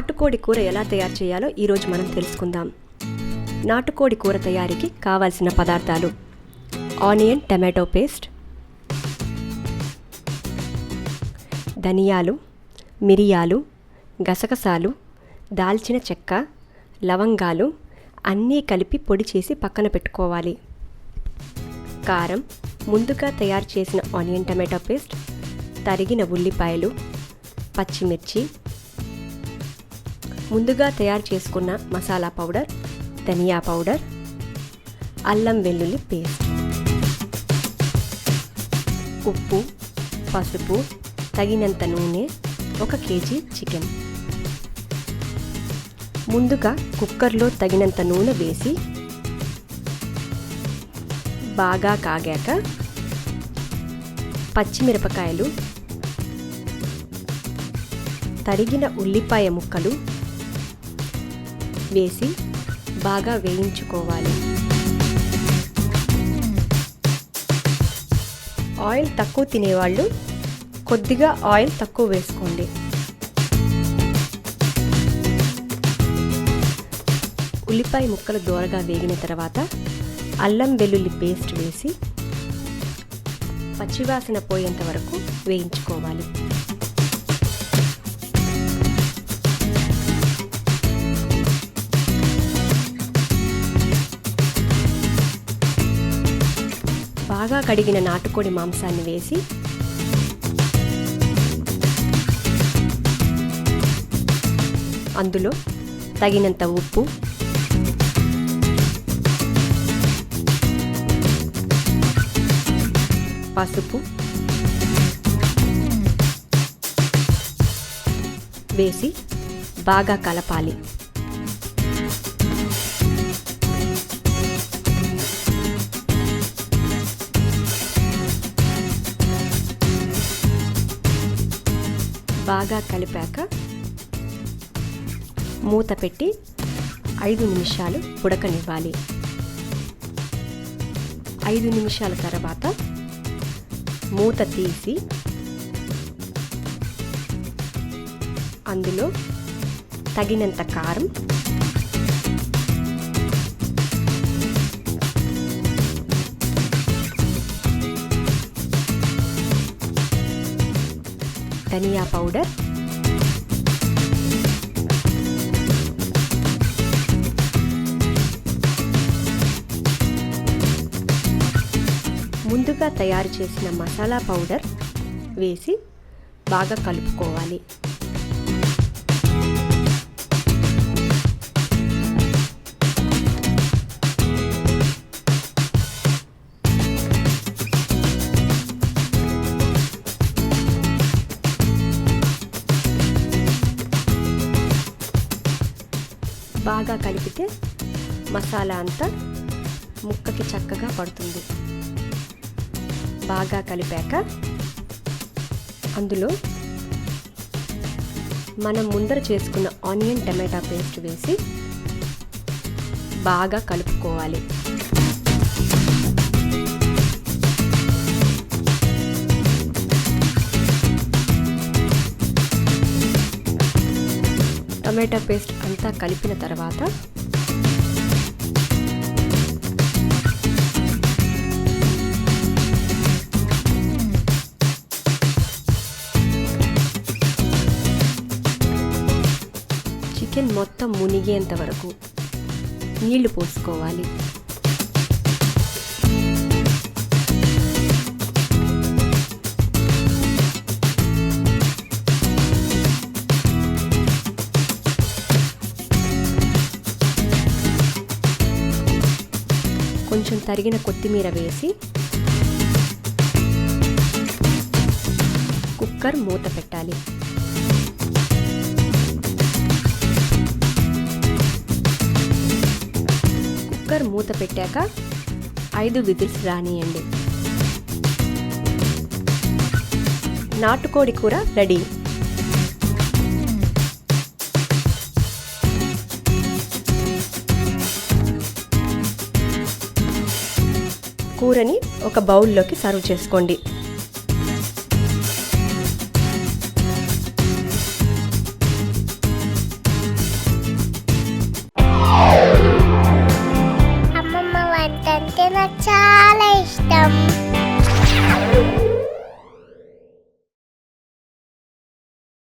నాటుకోడి కూర ఎలా తయారు చేయాలో ఈరోజు మనం తెలుసుకుందాం. నాటుకోడి కూర తయారీకి కావాల్సిన పదార్థాలు: ఆనియన్ టమాటో పేస్ట్, ధనియాలు, మిరియాలు, గసగసాలు, దాల్చిన చెక్క, లవంగాలు అన్నీ కలిపి పొడి చేసి పక్కన పెట్టుకోవాలి. కారం, ముందుగా తయారు చేసిన ఆనియన్ టమాటో పేస్ట్, తరిగిన ఉల్లిపాయలు, పచ్చిమిర్చి, ముందుగా తయారు చేసుకున్న మసాలా పౌడర్, ధనియా పౌడర్, అల్లం వెల్లుల్లి పేస్ట్, ఉప్పు, పసుపు, తగినంత నూనె, 1 కేజీ చికెన్. ముందుగా కుక్కర్లో తగినంత నూనె వేసి బాగా కాగాక పచ్చిమిరపకాయలు, తరిగిన ఉల్లిపాయ ముక్కలు వేసి బాగా వేయించుకోవాలి. ఆయిల్ తక్కువ తినేవాళ్ళు కొద్దిగా ఆయిల్ తక్కువ వేసుకోండి. ఉల్లిపాయ ముక్కలు దోరగా వేగిన తర్వాత అల్లం వెల్లుల్లి పేస్ట్ వేసి పచ్చివాసన పోయేంత వరకు వేయించుకోవాలి. బాగా కడిగిన నాటుకోడి మాంసాన్ని వేసి అందులో తగినంత ఉప్పు, పసుపు వేసి బాగా కలపాలి. బాగా కలిపాక మూత పెట్టి 5 నిమిషాలు ఉడకనివ్వాలి. 5 నిమిషాల తర్వాత మూత తీసి అందులో తగినంత కారం, ధనియా పౌడర్, ముందుగా తయారు చేసిన మసాలా పౌడర్ వేసి బాగా కలుపుకోవాలి. బాగా కలిపితే మసాలా అంతా ముక్కకి చక్కగా పడుతుంది. బాగా కలిపాక అందులో మనం ముందర చేసుకున్న ఆనియన్ టమాటా పేస్ట్ వేసి బాగా కలుపుకోవాలి. టమాటా పేస్ట్ అంతా కలిపిన తర్వాత చికెన్ మొత్తం మునిగేంత వరకు నీళ్లు పోసుకోవాలి. కొంచెం తరిగిన కొత్తిమీర వేసి కుక్కర్ మూత పెట్టాలి. కుక్కర్ మూత పెట్టాక 5 విజిల్స్ రానియండి. నాటుకోడి కూర రెడీ. కూరని ఒక బౌల్లోకి సర్వ్ చేసుకోండి.